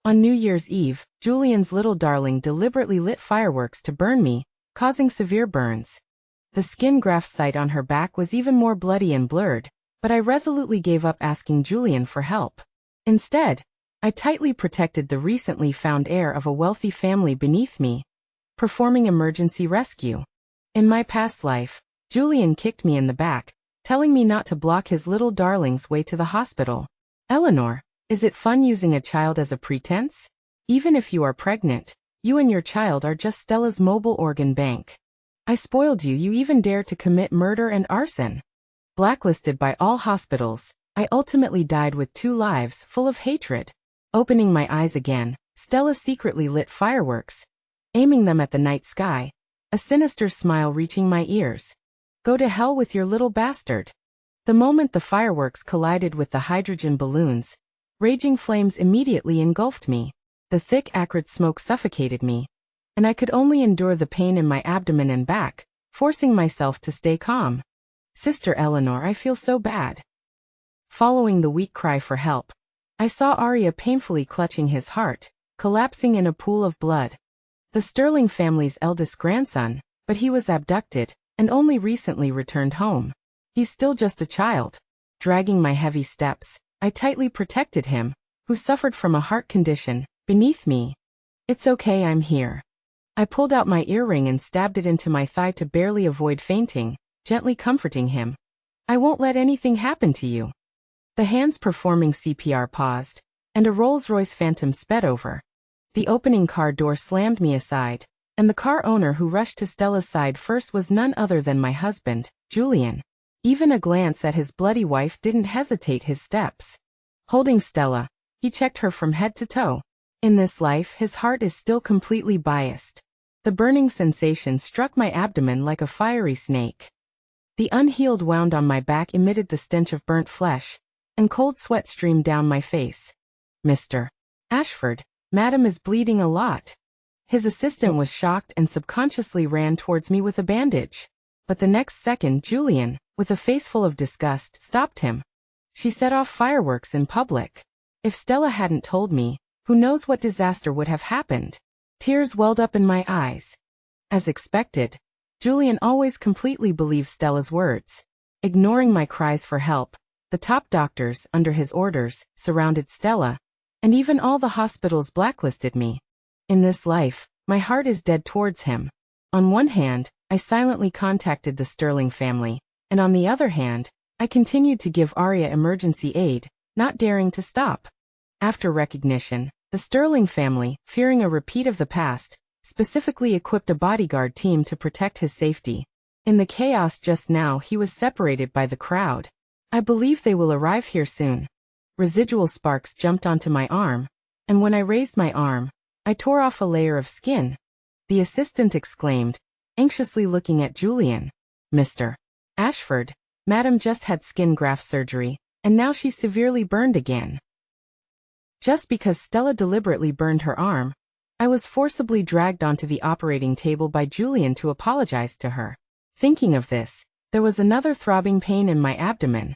On New Year's Eve, Julian's little darling deliberately lit fireworks to burn me, causing severe burns. The skin graft site on her back was even more bloody and blurred, but I resolutely gave up asking Julian for help. Instead, I tightly protected the recently found heir of a wealthy family beneath me, performing emergency rescue. In my past life, Julian kicked me in the back, telling me not to block his little darling's way to the hospital. Eleanor, is it fun using a child as a pretense? Even if you are pregnant, you and your child are just Stella's mobile organ bank. I spoiled you. You even dare to commit murder and arson. Blacklisted by all hospitals, I ultimately died with 2 lives full of hatred. Opening my eyes again, Stella secretly lit fireworks, aiming them at the night sky, a sinister smile reaching my ears. Go to hell with your little bastard. The moment the fireworks collided with the hydrogen balloons, raging flames immediately engulfed me. The thick acrid smoke suffocated me, and I could only endure the pain in my abdomen and back, forcing myself to stay calm. Sister Eleanor, I feel so bad. Following the weak cry for help, I saw Arya painfully clutching his heart, collapsing in a pool of blood. The Sterling family's eldest grandson, but he was abducted, and only recently returned home. He's still just a child. Dragging my heavy steps, I tightly protected him, who suffered from a heart condition, beneath me. It's okay, I'm here. I pulled out my earring and stabbed it into my thigh to barely avoid fainting, gently comforting him. I won't let anything happen to you. The hands performing CPR paused, and a Rolls-Royce Phantom sped over. The opening car door slammed me aside, and the car owner who rushed to Stella's side first was none other than my husband, Julian. Even a glance at his bloody wife didn't hesitate his steps. Holding Stella, he checked her from head to toe. In this life, his heart is still completely biased. The burning sensation struck my abdomen like a fiery snake. The unhealed wound on my back emitted the stench of burnt flesh, and cold sweat streamed down my face. Mr. Ashford, Madam is bleeding a lot. His assistant was shocked and subconsciously ran towards me with a bandage. But the next second, Julian, with a face full of disgust, stopped him. She set off fireworks in public. If Stella hadn't told me, who knows what disaster would have happened? Tears welled up in my eyes. As expected, Julian always completely believed Stella's words. Ignoring my cries for help, the top doctors, under his orders, surrounded Stella, and even all the hospitals blacklisted me. In this life, my heart is dead towards him. On one hand, I silently contacted the Sterling family, and on the other hand, I continued to give Arya emergency aid, not daring to stop. After recognition, the Sterling family, fearing a repeat of the past, specifically equipped a bodyguard team to protect his safety. In the chaos just now, he was separated by the crowd. I believe they will arrive here soon. Residual sparks jumped onto my arm, and when I raised my arm, I tore off a layer of skin. The assistant exclaimed, anxiously looking at Julian. Mr. Ashford, Madam just had skin graft surgery, and now she's severely burned again. Just because Stella deliberately burned her arm, I was forcibly dragged onto the operating table by Julian to apologize to her. Thinking of this, there was another throbbing pain in my abdomen.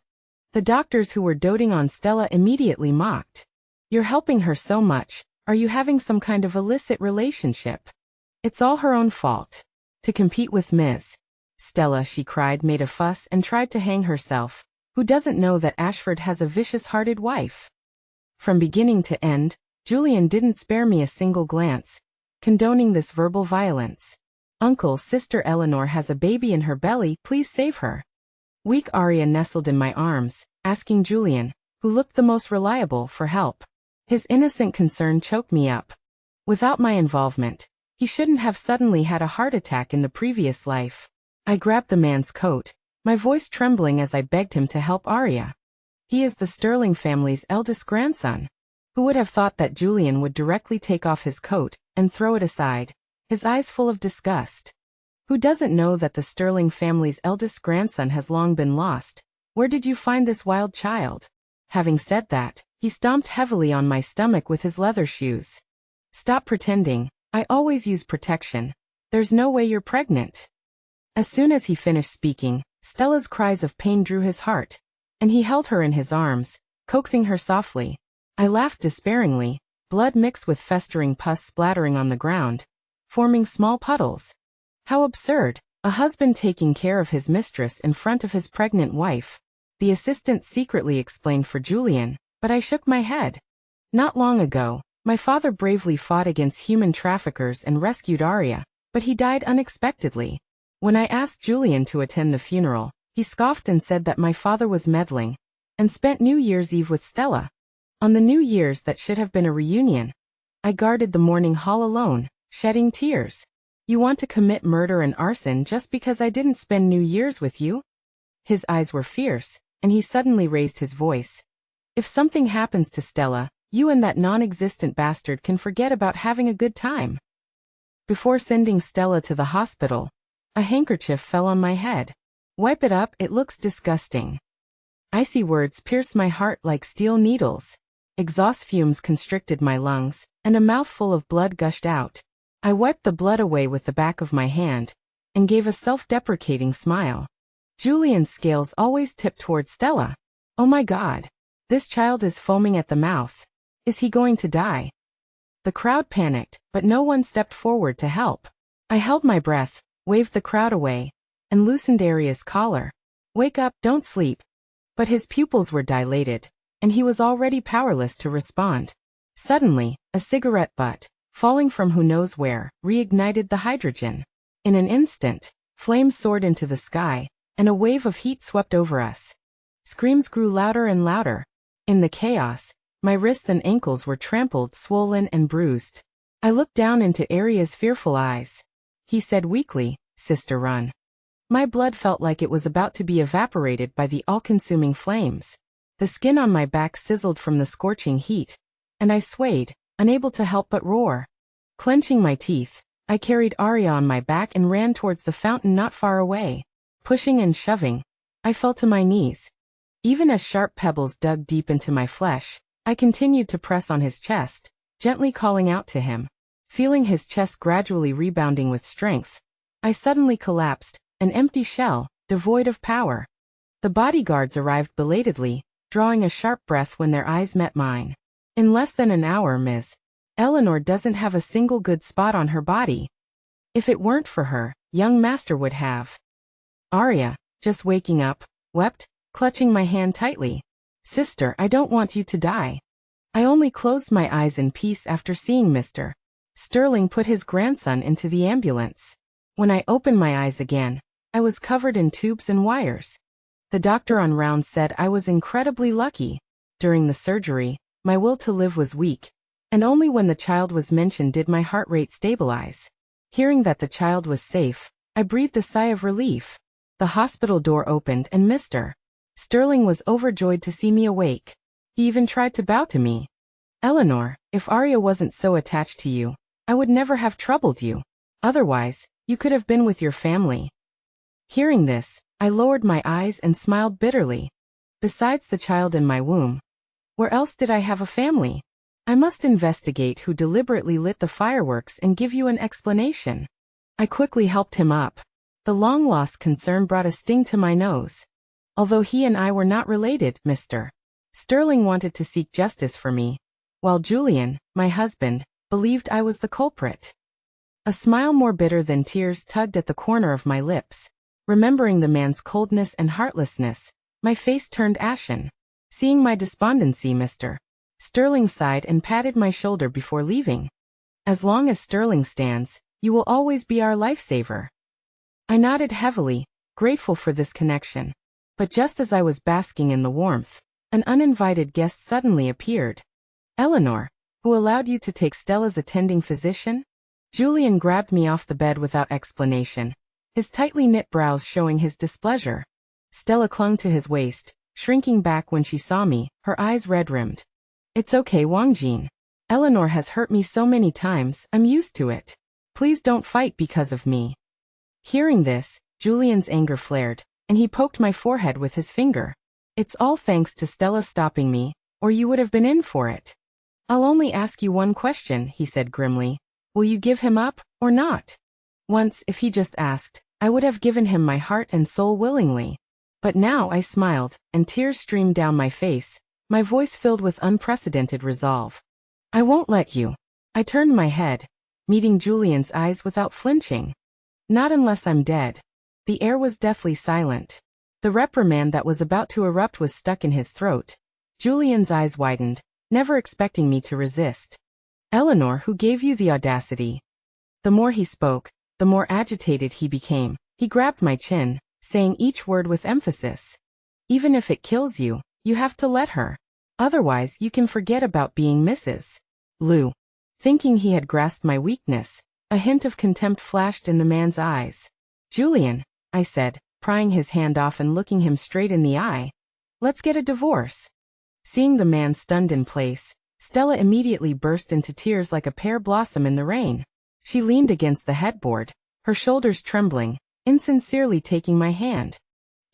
The doctors who were doting on Stella immediately mocked. You're helping her so much, are you having some kind of illicit relationship? It's all her own fault. To compete with Ms. Stella, she cried, made a fuss and tried to hang herself. Who doesn't know that Ashford has a vicious-hearted wife? From beginning to end, Julian didn't spare me a single glance, condoning this verbal violence. Uncle, Sister Eleanor has a baby in her belly, please save her. Weak Arya nestled in my arms, asking Julian, who looked the most reliable, for help. His innocent concern choked me up. Without my involvement, he shouldn't have suddenly had a heart attack in the previous life. I grabbed the man's coat, my voice trembling as I begged him to help Arya. He is the Sterling family's eldest grandson. Who would have thought that Julian would directly take off his coat and throw it aside, his eyes full of disgust? Who doesn't know that the Sterling family's eldest grandson has long been lost? Where did you find this wild child? Having said that, he stomped heavily on my stomach with his leather shoes. Stop pretending, I always use protection. There's no way you're pregnant. As soon as he finished speaking, Stella's cries of pain drew his heart, and he held her in his arms, coaxing her softly. I laughed despairingly, blood mixed with festering pus splattering on the ground, forming small puddles. How absurd, a husband taking care of his mistress in front of his pregnant wife. The assistant secretly explained for Julian, but I shook my head. Not long ago, my father bravely fought against human traffickers and rescued Arya, but he died unexpectedly. When I asked Julian to attend the funeral, he scoffed and said that my father was meddling, and spent New Year's Eve with Stella. On the New Year's that should have been a reunion, I guarded the morning hall alone, shedding tears. You want to commit murder and arson just because I didn't spend New Year's with you? His eyes were fierce, and he suddenly raised his voice. If something happens to Stella, you and that non-existent bastard can forget about having a good time. Before sending Stella to the hospital, a handkerchief fell on my head. Wipe it up, it looks disgusting. Icy words pierced my heart like steel needles. Exhaust fumes constricted my lungs, and a mouthful of blood gushed out. I wiped the blood away with the back of my hand, and gave a self-deprecating smile. Julian's scales always tipped toward Stella. Oh my God. This child is foaming at the mouth. Is he going to die? The crowd panicked, but no one stepped forward to help. I held my breath, waved the crowd away, and loosened Arya's collar. Wake up, don't sleep. But his pupils were dilated, and he was already powerless to respond. Suddenly, a cigarette butt, falling from who knows where, reignited the hydrogen. In an instant, flames soared into the sky, and a wave of heat swept over us. Screams grew louder and louder. In the chaos, my wrists and ankles were trampled, swollen, and bruised. I looked down into Arya's fearful eyes. He said weakly, "Sister, run." My blood felt like it was about to be evaporated by the all-consuming flames. The skin on my back sizzled from the scorching heat, and I swayed, unable to help but roar. Clenching my teeth, I carried Arya on my back and ran towards the fountain not far away. Pushing and shoving, I fell to my knees. Even as sharp pebbles dug deep into my flesh, I continued to press on his chest, gently calling out to him. Feeling his chest gradually rebounding with strength, I suddenly collapsed, an empty shell, devoid of power. The bodyguards arrived belatedly, drawing a sharp breath when their eyes met mine. In less than an hour, Ms. Eleanor doesn't have a single good spot on her body. If it weren't for her, young master would have. Arya, just waking up, wept, clutching my hand tightly. Sister, I don't want you to die. I only closed my eyes in peace after seeing Mr. Sterling put his grandson into the ambulance. When I opened my eyes again, I was covered in tubes and wires. The doctor on round said I was incredibly lucky. During the surgery, my will to live was weak, and only when the child was mentioned did my heart rate stabilize. Hearing that the child was safe, I breathed a sigh of relief. The hospital door opened and Mr. Sterling was overjoyed to see me awake. He even tried to bow to me. Eleanor, if Arya wasn't so attached to you, I would never have troubled you. Otherwise, you could have been with your family. Hearing this, I lowered my eyes and smiled bitterly. Besides the child in my womb, where else did I have a family? I must investigate who deliberately lit the fireworks and give you an explanation. I quickly helped him up. The long-lost concern brought a sting to my nose. Although he and I were not related, Mr. Sterling wanted to seek justice for me, while Julian, my husband, believed I was the culprit. A smile more bitter than tears tugged at the corner of my lips. Remembering the man's coldness and heartlessness, my face turned ashen. Seeing my despondency, Mr. Sterling sighed and patted my shoulder before leaving. As long as Sterling stands, you will always be our lifesaver. I nodded heavily, grateful for this connection. But just as I was basking in the warmth, an uninvited guest suddenly appeared. Eleanor, who allowed you to take Stella's attending physician? Julian grabbed me off the bed without explanation, his tightly knit brows showing his displeasure. Stella clung to his waist, shrinking back when she saw me, her eyes red-rimmed. It's okay, Wangjin. Eleanor has hurt me so many times, I'm used to it. Please don't fight because of me. Hearing this, Julian's anger flared, and he poked my forehead with his finger. It's all thanks to Stella stopping me, or you would have been in for it. I'll only ask you one question, he said grimly. Will you give him up, or not? Once, if he just asked, I would have given him my heart and soul willingly. But now I smiled, and tears streamed down my face, my voice filled with unprecedented resolve. I won't let you. I turned my head, meeting Julian's eyes without flinching. Not unless I'm dead. The air was deathly silent. The reprimand that was about to erupt was stuck in his throat. Julian's eyes widened, never expecting me to resist. Eleanor, who gave you the audacity? The more he spoke, the more agitated he became. He grabbed my chin, saying each word with emphasis. Even if it kills you, you have to let her. Otherwise, you can forget about being Mrs. Lou. Thinking he had grasped my weakness, a hint of contempt flashed in the man's eyes. Julian, I said, prying his hand off and looking him straight in the eye. Let's get a divorce. Seeing the man stunned in place, Stella immediately burst into tears like a pear blossom in the rain. She leaned against the headboard, her shoulders trembling, insincerely taking my hand.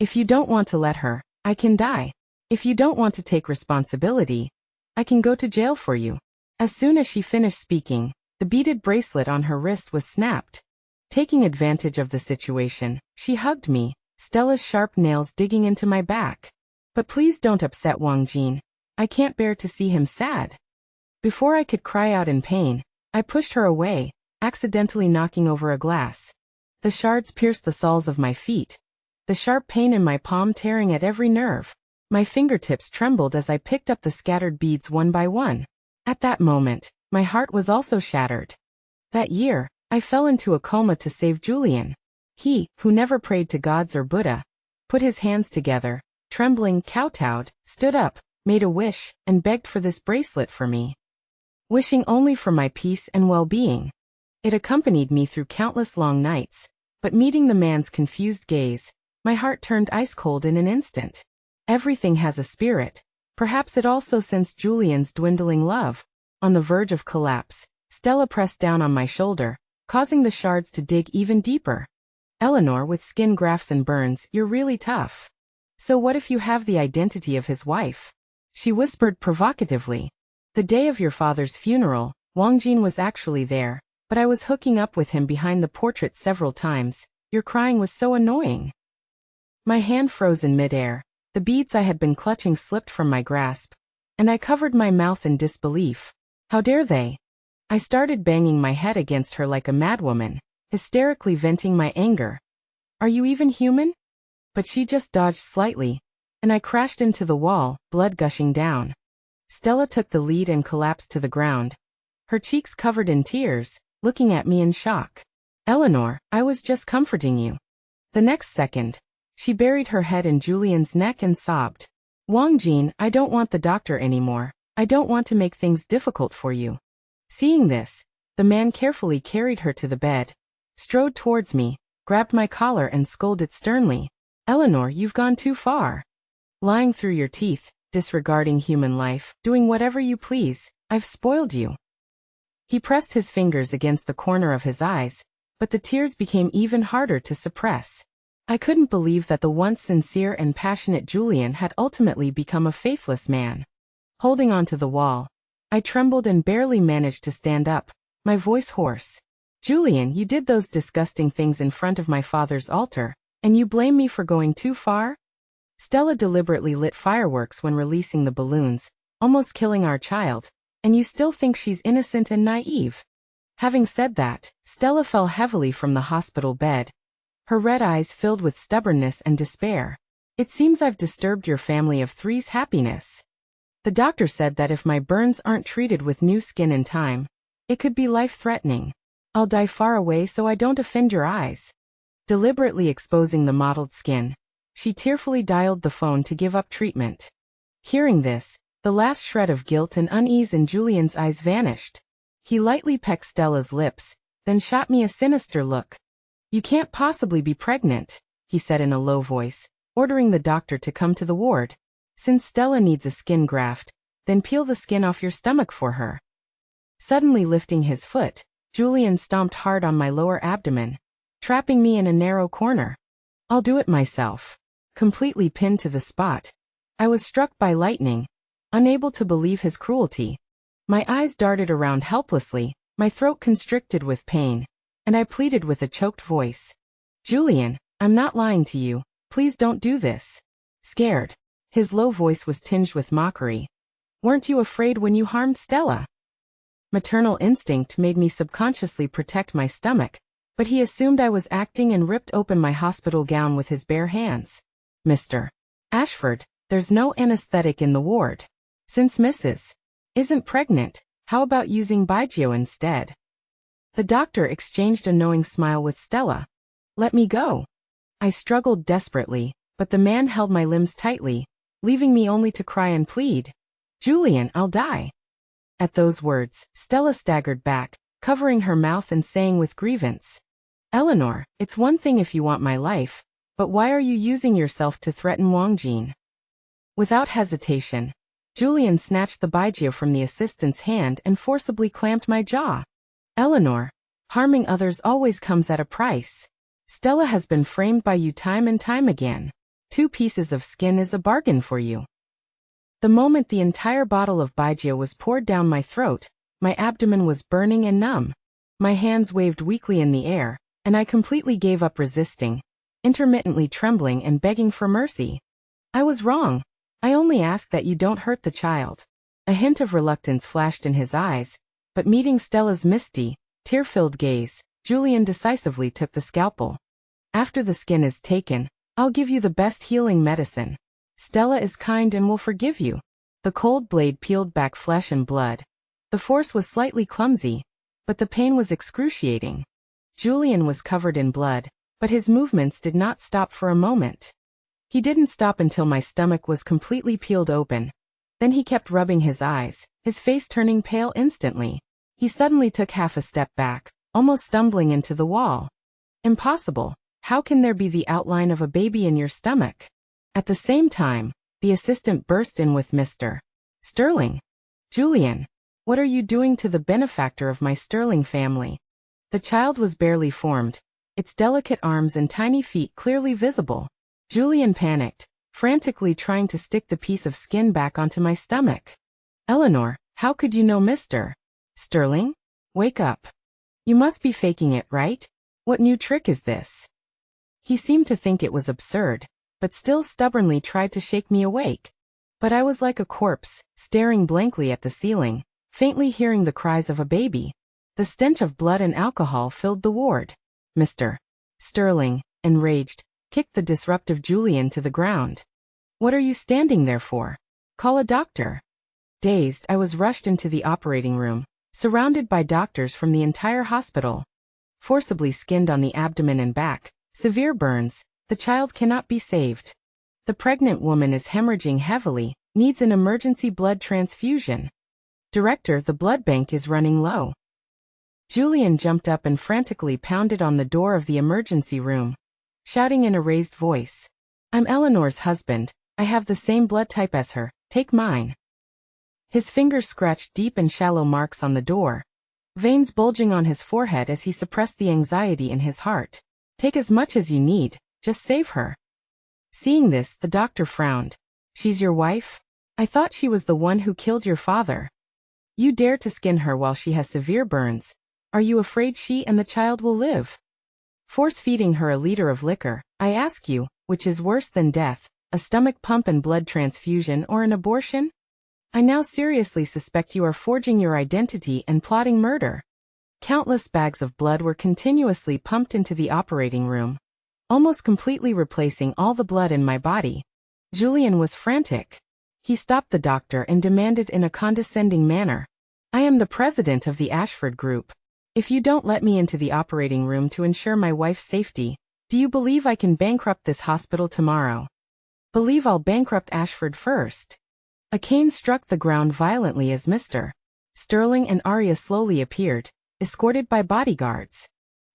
If you don't want to let her, I can die. If you don't want to take responsibility, I can go to jail for you. As soon as she finished speaking, the beaded bracelet on her wrist was snapped. Taking advantage of the situation, she hugged me, Stella's sharp nails digging into my back. But please don't upset Wang Jin. I can't bear to see him sad. Before I could cry out in pain, I pushed her away, accidentally knocking over a glass. The shards pierced the soles of my feet, the sharp pain in my palm tearing at every nerve. My fingertips trembled as I picked up the scattered beads one by one. At that moment, my heart was also shattered. That year, I fell into a coma to save Julian. He, who never prayed to gods or Buddha, put his hands together, trembling, kowtowed, stood up, made a wish, and begged for this bracelet for me. Wishing only for my peace and well-being. It accompanied me through countless long nights, but meeting the man's confused gaze, my heart turned ice-cold in an instant. Everything has a spirit. Perhaps it also sensed Julian's dwindling love. On the verge of collapse, Stella pressed down on my shoulder, causing the shards to dig even deeper. Eleanor, with skin grafts and burns, you're really tough. So what if you have the identity of his wife? She whispered provocatively. The day of your father's funeral, Wang Jin was actually there, but I was hooking up with him behind the portrait several times. Your crying was so annoying. My hand froze in midair. The beads I had been clutching slipped from my grasp, and I covered my mouth in disbelief. How dare they? I started banging my head against her like a madwoman, hysterically venting my anger. Are you even human? But she just dodged slightly, and I crashed into the wall, blood gushing down. Stella took the lead and collapsed to the ground, her cheeks covered in tears, looking at me in shock. Eleanor, I was just comforting you. The next second, she buried her head in Julian's neck and sobbed. Wang Jin, I don't want the doctor anymore. I don't want to make things difficult for you. Seeing this, the man carefully carried her to the bed, strode towards me, grabbed my collar and scolded sternly. Eleanor, you've gone too far. Lying through your teeth, disregarding human life, doing whatever you please, I've spoiled you. He pressed his fingers against the corner of his eyes, but the tears became even harder to suppress. I couldn't believe that the once sincere and passionate Julian had ultimately become a faithless man. Holding onto the wall, I trembled and barely managed to stand up, my voice hoarse. Julian, you did those disgusting things in front of my father's altar, and you blame me for going too far? Stella deliberately lit fireworks when releasing the balloons, almost killing our child, and you still think she's innocent and naive? Having said that, Stella fell heavily from the hospital bed, her red eyes filled with stubbornness and despair. It seems I've disturbed your family of three's happiness. The doctor said that if my burns aren't treated with new skin in time, it could be life-threatening. I'll die far away so I don't offend your eyes. Deliberately exposing the mottled skin, she tearfully dialed the phone to give up treatment. Hearing this, the last shred of guilt and unease in Julian's eyes vanished. He lightly pecked Stella's lips, then shot me a sinister look. You can't possibly be pregnant, he said in a low voice, ordering the doctor to come to the ward. Since Stella needs a skin graft, then peel the skin off your stomach for her. Suddenly lifting his foot, Julian stomped hard on my lower abdomen, trapping me in a narrow corner. I'll do it myself. Completely pinned to the spot, I was struck by lightning, unable to believe his cruelty. My eyes darted around helplessly, my throat constricted with pain, and I pleaded with a choked voice. Julian, I'm not lying to you, please don't do this. Scared. His low voice was tinged with mockery. Weren't you afraid when you harmed Stella? Maternal instinct made me subconsciously protect my stomach, but he assumed I was acting and ripped open my hospital gown with his bare hands. Mr. Ashford, there's no anesthetic in the ward. Since Mrs. isn't pregnant, how about using Bygeo instead? The doctor exchanged a knowing smile with Stella. Let me go. I struggled desperately, but the man held my limbs tightly, leaving me only to cry and plead. Julian, I'll die. At those words, Stella staggered back, covering her mouth and saying with grievance, Eleanor, it's one thing if you want my life, but why are you using yourself to threaten Wangjin? Without hesitation, Julian snatched the Bygeo from the assistant's hand and forcibly clamped my jaw. Eleanor, harming others always comes at a price. Stella has been framed by you time and time again. 2 pieces of skin is a bargain for you. The moment the entire bottle of Bygeo was poured down my throat, my abdomen was burning and numb. My hands waved weakly in the air, and I completely gave up resisting, intermittently trembling and begging for mercy. I was wrong. I only ask that you don't hurt the child. A hint of reluctance flashed in his eyes, but meeting Stella's misty, tear-filled gaze, Julian decisively took the scalpel. After the skin is taken, I'll give you the best healing medicine. Stella is kind and will forgive you. The cold blade peeled back flesh and blood. The force was slightly clumsy, but the pain was excruciating. Julian was covered in blood, but his movements did not stop for a moment. He didn't stop until my stomach was completely peeled open. Then he kept rubbing his eyes, his face turning pale instantly. He suddenly took half a step back, almost stumbling into the wall. Impossible. How can there be the outline of a baby in your stomach? At the same time, the assistant burst in with Mr. Sterling. Julian, what are you doing to the benefactor of my Sterling family? The child was barely formed, its delicate arms and tiny feet clearly visible. Julian panicked, frantically trying to stick the piece of skin back onto my stomach. Eleanor, how could you know Mr. Sterling? Wake up. You must be faking it, right? What new trick is this? He seemed to think it was absurd, but still stubbornly tried to shake me awake. But I was like a corpse, staring blankly at the ceiling, faintly hearing the cries of a baby. The stench of blood and alcohol filled the ward. Mr. Sterling, enraged, kicked the disruptive Julian to the ground. What are you standing there for? Call a doctor. Dazed, I was rushed into the operating room, surrounded by doctors from the entire hospital. Forcibly skinned on the abdomen and back, severe burns, the child cannot be saved. The pregnant woman is hemorrhaging heavily, needs an emergency blood transfusion. Director, the blood bank is running low. Julian jumped up and frantically pounded on the door of the emergency room, shouting in a raised voice, I'm Eleanor's husband, I have the same blood type as her, take mine. His fingers scratched deep and shallow marks on the door, veins bulging on his forehead as he suppressed the anxiety in his heart. Take as much as you need, just save her. Seeing this, the doctor frowned. She's your wife? I thought she was the one who killed your father. You dare to skin her while she has severe burns. Are you afraid she and the child will live? Force-feeding her a liter of liquor, I ask you, which is worse than death, a stomach pump and blood transfusion or an abortion? I now seriously suspect you are forging your identity and plotting murder. Countless bags of blood were continuously pumped into the operating room, almost completely replacing all the blood in my body. Julian was frantic. He stopped the doctor and demanded in a condescending manner, I am the president of the Ashford Group. If you don't let me into the operating room to ensure my wife's safety, do you believe I can bankrupt this hospital tomorrow? Believe I'll bankrupt Ashford first. A cane struck the ground violently as Mr. Sterling and Arya slowly appeared, escorted by bodyguards.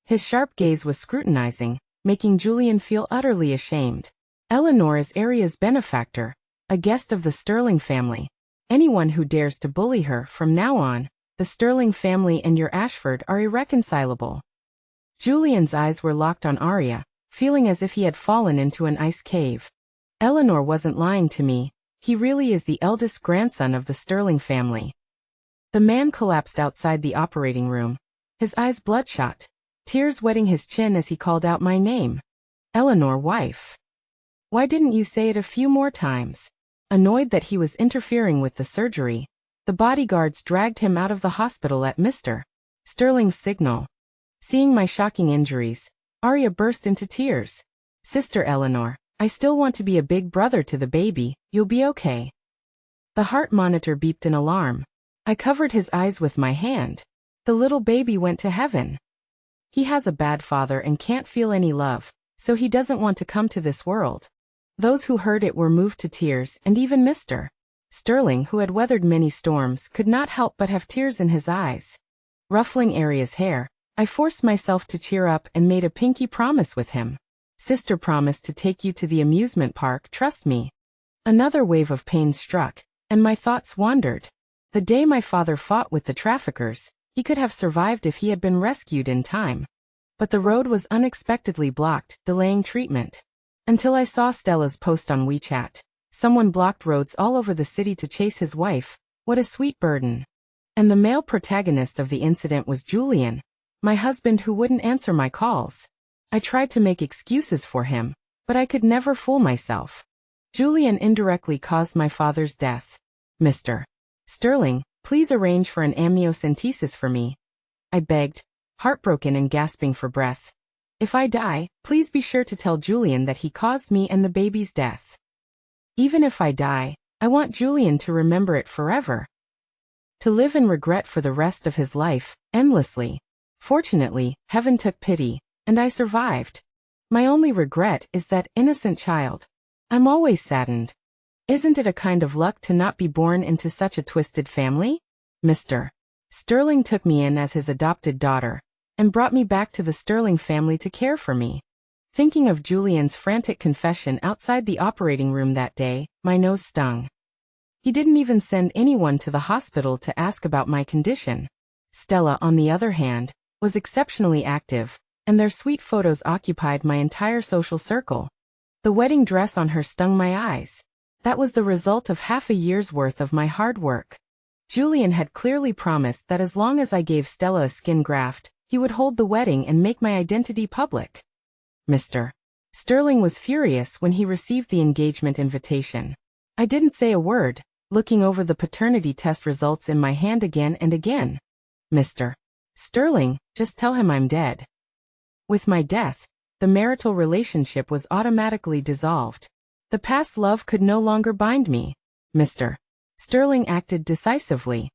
His sharp gaze was scrutinizing, making Julian feel utterly ashamed. Eleanor is Arya's benefactor, a guest of the Sterling family. Anyone who dares to bully her from now on, the Sterling family and your Ashford are irreconcilable. Julian's eyes were locked on Arya, feeling as if he had fallen into an ice cave. Eleanor wasn't lying to me, he really is the eldest grandson of the Sterling family. The man collapsed outside the operating room, his eyes bloodshot, tears wetting his chin as he called out my name. Eleanor, wife. Why didn't you say it a few more times? Annoyed that he was interfering with the surgery, The bodyguards dragged him out of the hospital at Mr. Sterling's signal. Seeing my shocking injuries, Arya burst into tears. Sister Eleanor, I still want to be a big brother to the baby, you'll be okay. The heart monitor beeped an alarm. I covered his eyes with my hand. The little baby went to heaven. He has a bad father and can't feel any love, so he doesn't want to come to this world. Those who heard it were moved to tears, and even Mr. Sterling, who had weathered many storms, could not help but have tears in his eyes. Ruffling Arya's hair, I forced myself to cheer up and made a pinky promise with him. Sister promised to take you to the amusement park, trust me. Another wave of pain struck, and my thoughts wandered. The day my father fought with the traffickers, he could have survived if he had been rescued in time. But the road was unexpectedly blocked, delaying treatment. Until I saw Stella's post on WeChat. Someone blocked roads all over the city to chase his wife. What a sweet burden. And the male protagonist of the incident was Julian, my husband, who wouldn't answer my calls. I tried to make excuses for him, but I could never fool myself. Julian indirectly caused my father's death. Mr. Sterling, please arrange for an amniocentesis for me. I begged, heartbroken and gasping for breath. If I die, please be sure to tell Julian that he caused me and the baby's death. Even if I die, I want Julian to remember it forever. To live in regret for the rest of his life, endlessly. Fortunately, heaven took pity, and I survived. My only regret is that innocent child. I'm always saddened. Isn't it a kind of luck to not be born into such a twisted family? Mr. Sterling took me in as his adopted daughter, and brought me back to the Sterling family to care for me. Thinking of Julian's frantic confession outside the operating room that day, my nose stung. He didn't even send anyone to the hospital to ask about my condition. Stella, on the other hand, was exceptionally active, and their sweet photos occupied my entire social circle. The wedding dress on her stung my eyes. That was the result of half a year's worth of my hard work. Julian had clearly promised that as long as I gave Stella a skin graft, he would hold the wedding and make my identity public. Mr. Sterling was furious when he received the engagement invitation. I didn't say a word, looking over the paternity test results in my hand again and again. Mr. Sterling, just tell him I'm dead. With my death, the marital relationship was automatically dissolved. The past love could no longer bind me. Mr. Sterling acted decisively.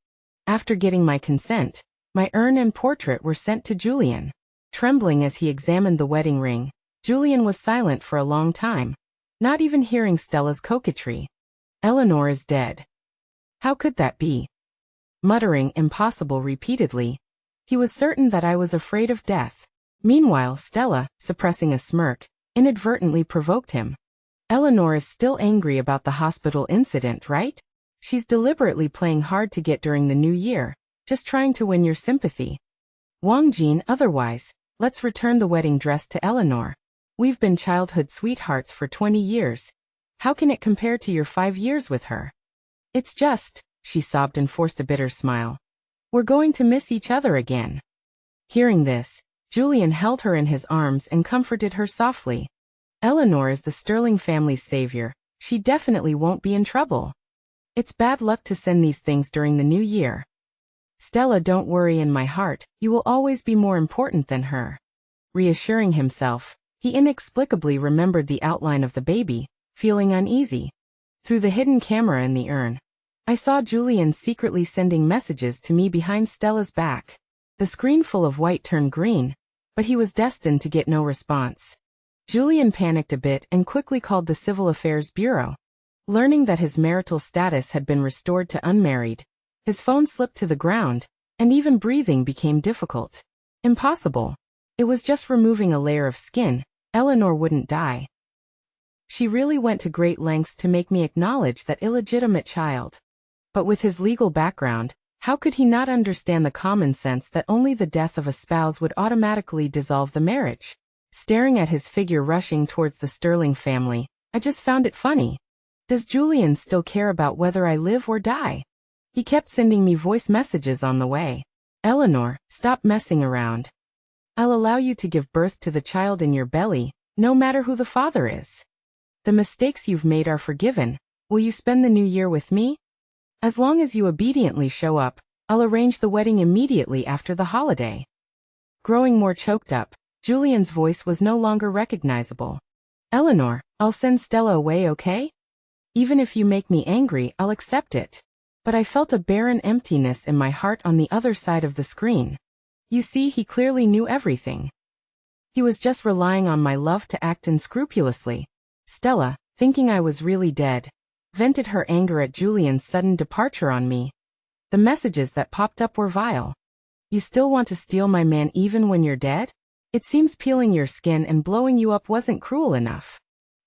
After getting my consent, my urn and portrait were sent to Julian. Trembling as he examined the wedding ring, Julian was silent for a long time, not even hearing Stella's coquetry. Eleanor is dead. How could that be? Muttering impossible repeatedly, he was certain that I was afraid of death. Meanwhile, Stella, suppressing a smirk, inadvertently provoked him. Eleanor is still angry about the hospital incident, right? She's deliberately playing hard to get during the new year, just trying to win your sympathy. Wang Jin, otherwise, let's return the wedding dress to Eleanor. We've been childhood sweethearts for 20 years. How can it compare to your 5 years with her? It's just, she sobbed and forced a bitter smile. We're going to miss each other again. Hearing this, Julian held her in his arms and comforted her softly. Eleanor is the Sterling family's savior. She definitely won't be in trouble. It's bad luck to send these things during the new year. Stella, don't worry, in my heart, you will always be more important than her. Reassuring himself, he inexplicably remembered the outline of the baby, feeling uneasy. Through the hidden camera in the urn, I saw Julian secretly sending messages to me behind Stella's back. The screen full of white turned green, but he was destined to get no response. Julian panicked a bit and quickly called the Civil Affairs Bureau. Learning that his marital status had been restored to unmarried, his phone slipped to the ground, and even breathing became difficult. Impossible. It was just removing a layer of skin. Eleanor wouldn't die. She really went to great lengths to make me acknowledge that illegitimate child. But with his legal background, how could he not understand the common sense that only the death of a spouse would automatically dissolve the marriage? Staring at his figure rushing towards the Sterling family, I just found it funny. Does Julian still care about whether I live or die? He kept sending me voice messages on the way. Eleanor, stop messing around. I'll allow you to give birth to the child in your belly, no matter who the father is. The mistakes you've made are forgiven. Will you spend the new year with me? As long as you obediently show up, I'll arrange the wedding immediately after the holiday. Growing more choked up, Julian's voice was no longer recognizable. Eleanor, I'll send Stella away, okay? Even if you make me angry, I'll accept it. But I felt a barren emptiness in my heart on the other side of the screen. You see, he clearly knew everything. He was just relying on my love to act unscrupulously. Stella, thinking I was really dead, vented her anger at Julian's sudden departure on me. The messages that popped up were vile. You still want to steal my man even when you're dead? It seems peeling your skin and blowing you up wasn't cruel enough.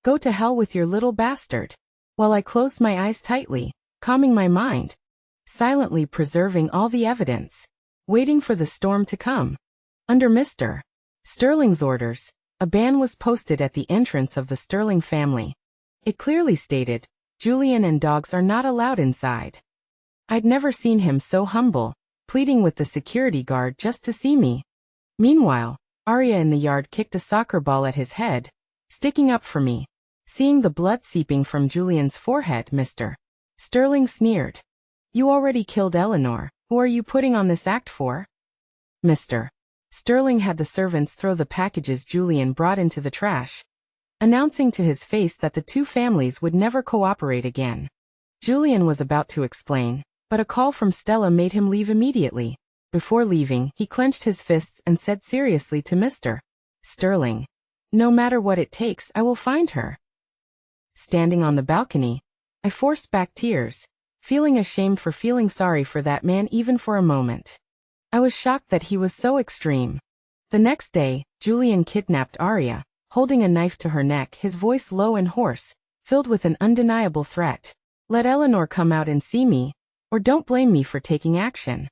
Go to hell with your little bastard. While I closed my eyes tightly, calming my mind, silently preserving all the evidence, waiting for the storm to come. Under Mr. Sterling's orders, a ban was posted at the entrance of the Sterling family. It clearly stated, Julian and dogs are not allowed inside. I'd never seen him so humble, pleading with the security guard just to see me. Meanwhile, Arya in the yard kicked a soccer ball at his head, sticking up for me. Seeing the blood seeping from Julian's forehead, Mr. Sterling sneered. You already killed Eleanor, who are you putting on this act for? Mr. Sterling had the servants throw the packages Julian brought into the trash, announcing to his face that the two families would never cooperate again. Julian was about to explain, but a call from Stella made him leave immediately. Before leaving, he clenched his fists and said seriously to Mr. Sterling, no matter what it takes, I will find her. Standing on the balcony, I forced back tears, feeling ashamed for feeling sorry for that man even for a moment. I was shocked that he was so extreme. The next day, Julian kidnapped Arya, holding a knife to her neck, his voice low and hoarse, filled with an undeniable threat. Let Eleanor come out and see me, or don't blame me for taking action.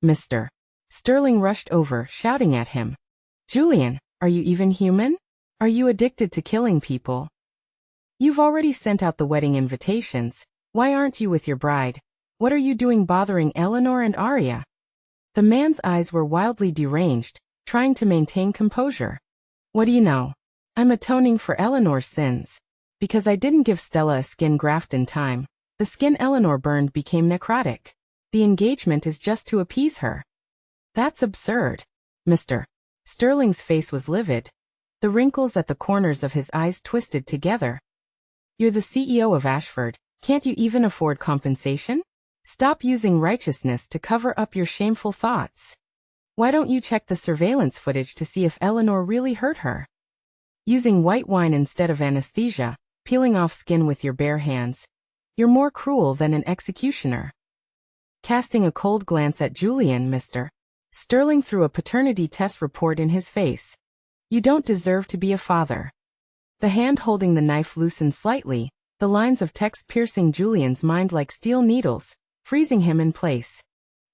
Mr. Sterling rushed over, shouting at him. Julian, are you even human? Are you addicted to killing people? You've already sent out the wedding invitations. Why aren't you with your bride? What are you doing bothering Eleanor and Arya? The man's eyes were wildly deranged, trying to maintain composure. What do you know? I'm atoning for Eleanor's sins. Because I didn't give Stella a skin graft in time, the skin Eleanor burned became necrotic. The engagement is just to appease her. That's absurd. Mr. Sterling's face was livid. The wrinkles at the corners of his eyes twisted together. You're the CEO of Ashford. Can't you even afford compensation? Stop using righteousness to cover up your shameful thoughts. Why don't you check the surveillance footage to see if Eleanor really hurt her? Using white wine instead of anesthesia, peeling off skin with your bare hands. You're more cruel than an executioner. Casting a cold glance at Julian, Mr. Sterling threw a paternity test report in his face. You don't deserve to be a father. The hand holding the knife loosened slightly, the lines of text piercing Julian's mind like steel needles, freezing him in place.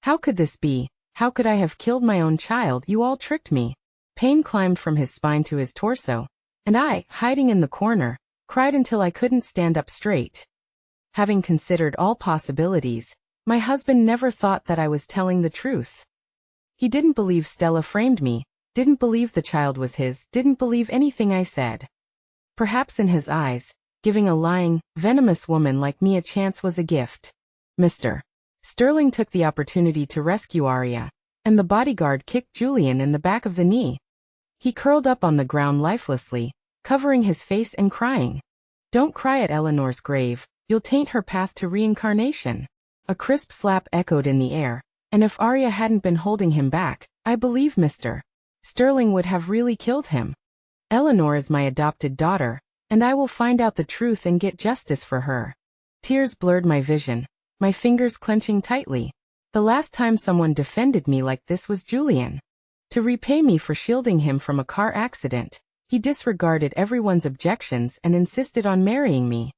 How could this be? How could I have killed my own child? You all tricked me. Pain climbed from his spine to his torso, and I, hiding in the corner, cried until I couldn't stand up straight. Having considered all possibilities, my husband never thought that I was telling the truth. He didn't believe Stella framed me, didn't believe the child was his, didn't believe anything I said. Perhaps in his eyes, giving a lying, venomous woman like me a chance was a gift. Mr. Sterling took the opportunity to rescue Arya, and the bodyguard kicked Julian in the back of the knee. He curled up on the ground lifelessly, covering his face and crying. Don't cry at Eleanor's grave, you'll taint her path to reincarnation. A crisp slap echoed in the air, and if Arya hadn't been holding him back, I believe Mr. Sterling would have really killed him. Eleanor is my adopted daughter, and I will find out the truth and get justice for her. Tears blurred my vision, my fingers clenching tightly. The last time someone defended me like this was Julian. To repay me for shielding him from a car accident, he disregarded everyone's objections and insisted on marrying me.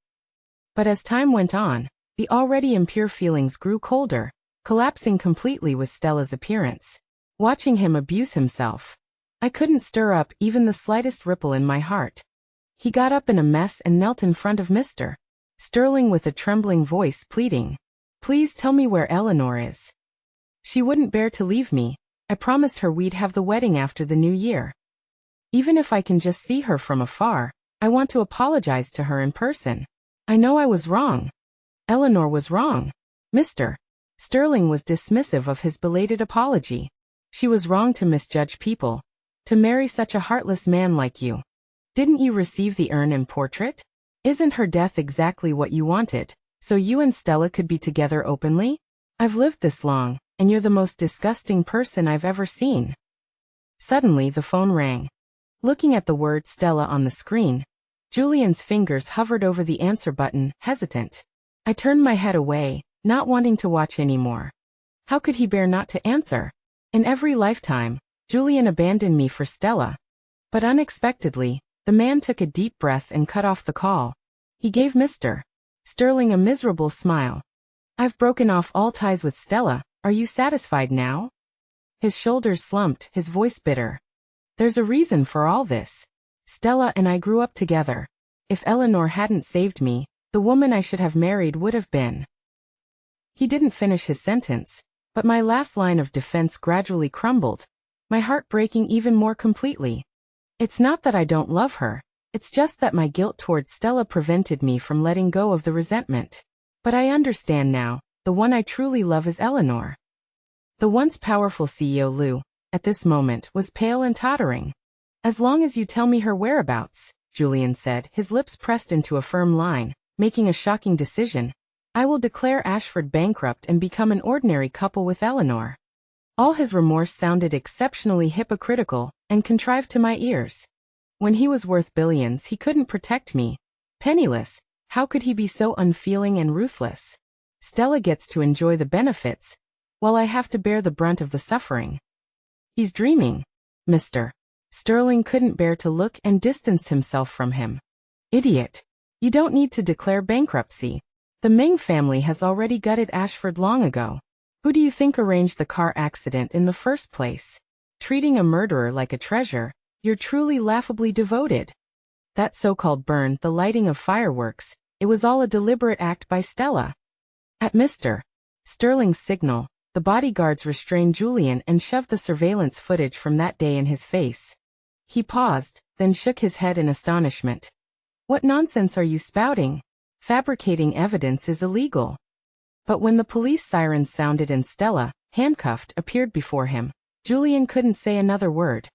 But as time went on, the already impure feelings grew colder, collapsing completely with Stella's appearance. Watching him abuse himself, I couldn't stir up even the slightest ripple in my heart. He got up in a mess and knelt in front of Mr. Sterling with a trembling voice pleading, "Please tell me where Eleanor is." She wouldn't bear to leave me. I promised her we'd have the wedding after the new year. Even if I can just see her from afar, I want to apologize to her in person. I know I was wrong. Eleanor was wrong. Mr. Sterling was dismissive of his belated apology. She was wrong to misjudge people. To marry such a heartless man like you. Didn't you receive the urn and portrait? Isn't her death exactly what you wanted, so you and Stella could be together openly? I've lived this long, and you're the most disgusting person I've ever seen. Suddenly the phone rang. Looking at the word Stella on the screen, Julian's fingers hovered over the answer button, hesitant. I turned my head away, not wanting to watch anymore. How could he bear not to answer? In every lifetime, Julian abandoned me for Stella. But unexpectedly, the man took a deep breath and cut off the call. He gave Mr. Sterling a miserable smile. I've broken off all ties with Stella. Are you satisfied now? His shoulders slumped, his voice bitter. There's a reason for all this. Stella and I grew up together. If Eleanor hadn't saved me, the woman I should have married would have been. He didn't finish his sentence, but my last line of defense gradually crumbled, my heart breaking even more completely. It's not that I don't love her, it's just that my guilt towards Stella prevented me from letting go of the resentment. But I understand now, the one I truly love is Eleanor. The once powerful CEO Lou, at this moment, was pale and tottering. As long as you tell me her whereabouts, Julian said, his lips pressed into a firm line, making a shocking decision. I will declare Ashford bankrupt and become an ordinary couple with Eleanor. All his remorse sounded exceptionally hypocritical and contrived to my ears. When he was worth billions, he couldn't protect me. Penniless, how could he be so unfeeling and ruthless? Stella gets to enjoy the benefits, while I have to bear the brunt of the suffering. He's dreaming. Mr. Sterling couldn't bear to look and distanced himself from him. Idiot. You don't need to declare bankruptcy. The Ming family has already gutted Ashford long ago. Who do you think arranged the car accident in the first place? Treating a murderer like a treasure, you're truly laughably devoted. That so-called burn, the lighting of fireworks, it was all a deliberate act by Stella. At Mr. Sterling's signal, the bodyguards restrained Julian and shoved the surveillance footage from that day in his face. He paused, then shook his head in astonishment. What nonsense are you spouting? Fabricating evidence is illegal. But when the police sirens sounded and Stella, handcuffed, appeared before him, Julian couldn't say another word.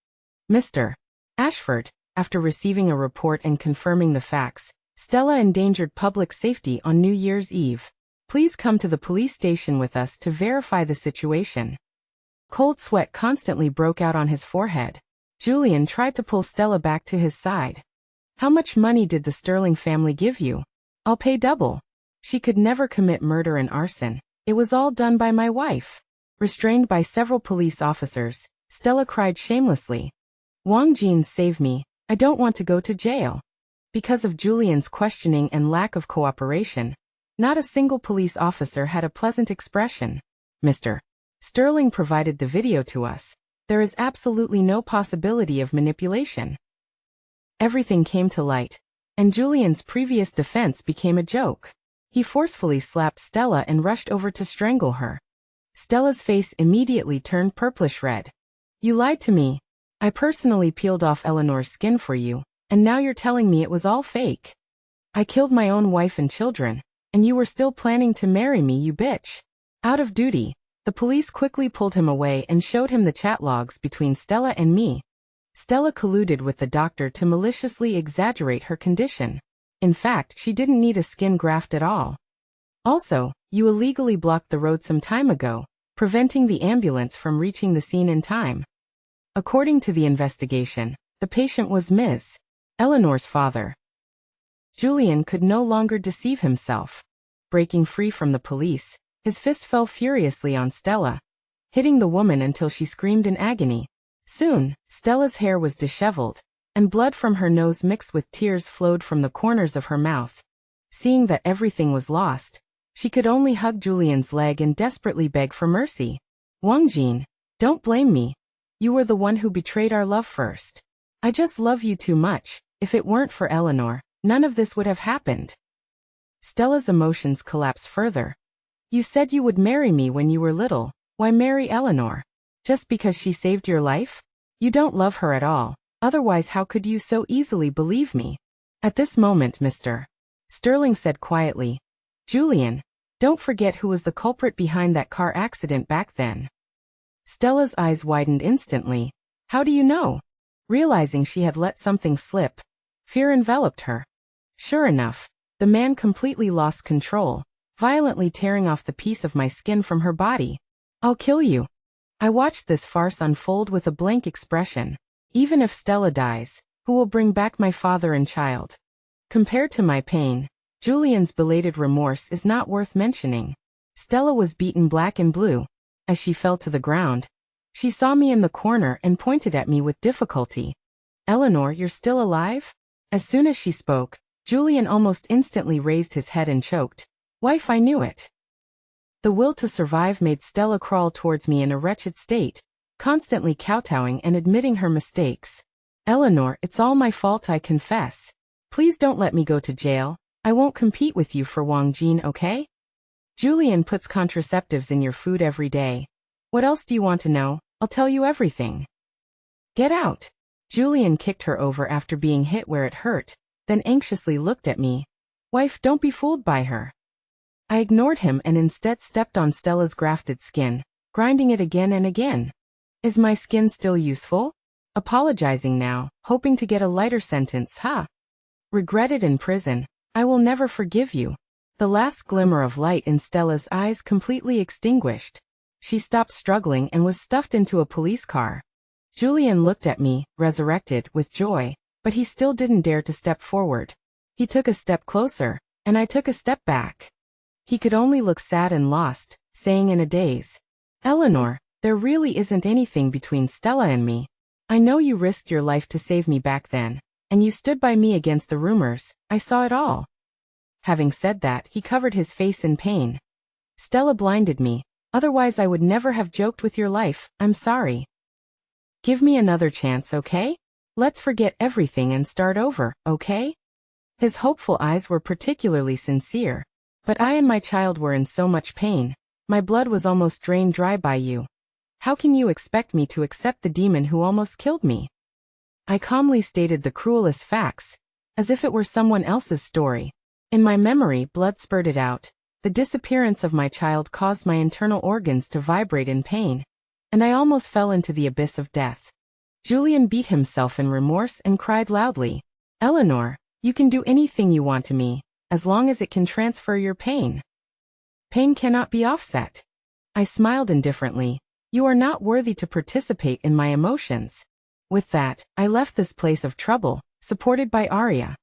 Mr. Ashford, after receiving a report and confirming the facts, Stella endangered public safety on New Year's Eve. Please come to the police station with us to verify the situation. Cold sweat constantly broke out on his forehead. Julian tried to pull Stella back to his side. How much money did the Sterling family give you? I'll pay double. She could never commit murder and arson. It was all done by my wife. Restrained by several police officers, Stella cried shamelessly. Wang Jin, save me. I don't want to go to jail. Because of Julian's questioning and lack of cooperation, not a single police officer had a pleasant expression. Mr. Sterling provided the video to us. There is absolutely no possibility of manipulation. Everything came to light, and Julian's previous defense became a joke. He forcefully slapped Stella and rushed over to strangle her. Stella's face immediately turned purplish red. You lied to me. I personally peeled off Eleanor's skin for you, and now you're telling me it was all fake. I killed my own wife and children, and you were still planning to marry me, you bitch. Out of duty, the police quickly pulled him away and showed him the chat logs between Stella and me. Stella colluded with the doctor to maliciously exaggerate her condition. In fact, she didn't need a skin graft at all. Also, you illegally blocked the road some time ago, preventing the ambulance from reaching the scene in time. According to the investigation, the patient was Ms. Eleanor's father. Julian could no longer deceive himself. Breaking free from the police, his fist fell furiously on Stella, hitting the woman until she screamed in agony. Soon, Stella's hair was disheveled, and blood from her nose mixed with tears flowed from the corners of her mouth. Seeing that everything was lost, she could only hug Julian's leg and desperately beg for mercy. Wang Jin, don't blame me. You were the one who betrayed our love first. I just love you too much. If it weren't for Eleanor, none of this would have happened. Stella's emotions collapsed further. You said you would marry me when you were little. Why marry Eleanor? Just because she saved your life? You don't love her at all. Otherwise, how could you so easily believe me? At this moment, Mr. Sterling said quietly, Julian, Don't forget who was the culprit behind that car accident back then. Stella's eyes widened instantly. How do you know? Realizing she had let something slip, fear enveloped her. Sure enough, the man completely lost control, violently tearing off the piece of my skin from her body. I'll kill you. I watched this farce unfold with a blank expression. Even if Stella dies, who will bring back my father and child? Compared to my pain, Julian's belated remorse is not worth mentioning. Stella was beaten black and blue. As she fell to the ground, she saw me in the corner and pointed at me with difficulty. Eleanor, you're still alive? As soon as she spoke, Julian almost instantly raised his head and choked. Wife, I knew it. The will to survive made Stella crawl towards me in a wretched state, constantly kowtowing and admitting her mistakes. Eleanor, it's all my fault, I confess. Please don't let me go to jail. I won't compete with you for Wang Jin, okay? Julian puts contraceptives in your food every day. What else do you want to know? I'll tell you everything. Get out. Julian kicked her over after being hit where it hurt, then anxiously looked at me. Wife, don't be fooled by her. I ignored him and instead stepped on Stella's grafted skin, grinding it again and again. Is my skin still useful? Apologizing now, hoping to get a lighter sentence, huh? Regretted in prison. I will never forgive you. The last glimmer of light in Stella's eyes completely extinguished. She stopped struggling and was stuffed into a police car. Julian looked at me, resurrected, with joy, but he still didn't dare to step forward. He took a step closer, and I took a step back. He could only look sad and lost, saying in a daze, Eleanor, there really isn't anything between Stella and me. I know you risked your life to save me back then, and you stood by me against the rumors. I saw it all. Having said that, he covered his face in pain. Stella blinded me, otherwise I would never have joked with your life. I'm sorry. Give me another chance, okay? Let's forget everything and start over, okay? His hopeful eyes were particularly sincere. But I and my child were in so much pain. My blood was almost drained dry by you. How can you expect me to accept the demon who almost killed me? I calmly stated the cruelest facts, as if it were someone else's story. In my memory, blood spurted out. The disappearance of my child caused my internal organs to vibrate in pain, and I almost fell into the abyss of death. Julian beat himself in remorse and cried loudly, Eleanor, you can do anything you want to me, as long as it can transfer your pain. Pain cannot be offset. I smiled indifferently. You are not worthy to participate in my emotions. With that, I left this place of trouble, supported by Arya.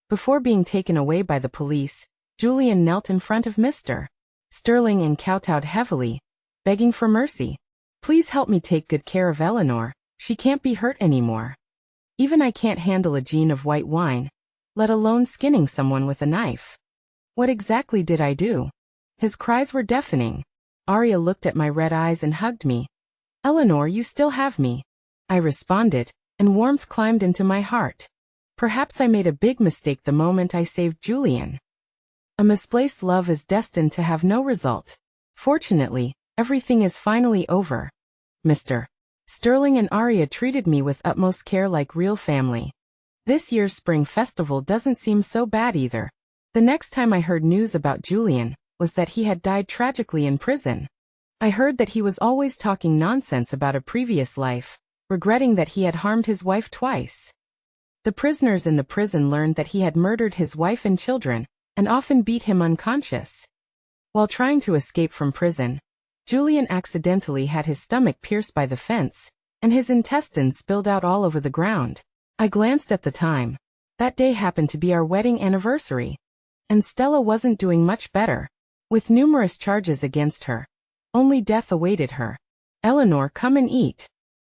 Before being taken away by the police, Julian knelt in front of Mr. Sterling and kowtowed heavily, begging for mercy. Please help me take good care of Eleanor. She can't be hurt anymore. Even I can't handle a gin of white wine, let alone skinning someone with a knife. What exactly did I do? His cries were deafening. Arya looked at my red eyes and hugged me. Eleanor, you still have me. I responded, and warmth climbed into my heart. Perhaps I made a big mistake the moment I saved Julian. A misplaced love is destined to have no result. Fortunately, everything is finally over. Mr. Sterling and Arya treated me with utmost care like real family. This year's spring festival doesn't seem so bad either. The next time I heard news about Julian was that he had died tragically in prison. I heard that he was always talking nonsense about a previous life, regretting that he had harmed his wife twice. The prisoners in the prison learned that he had murdered his wife and children, and often beat him unconscious. While trying to escape from prison, Julian accidentally had his stomach pierced by the fence, and his intestines spilled out all over the ground. I glanced at the time. That day happened to be our wedding anniversary. And Stella wasn't doing much better, with numerous charges against her. Only death awaited her. Eleanor, come and eat.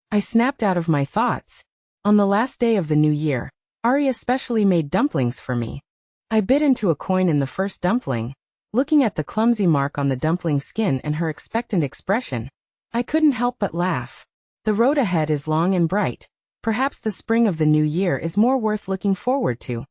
I snapped out of my thoughts. On the last day of the new year, Arya specially made dumplings for me. I bit into a coin in the first dumpling. Looking at the clumsy mark on the dumpling's skin and her expectant expression, I couldn't help but laugh. The road ahead is long and bright. Perhaps the spring of the new year is more worth looking forward to.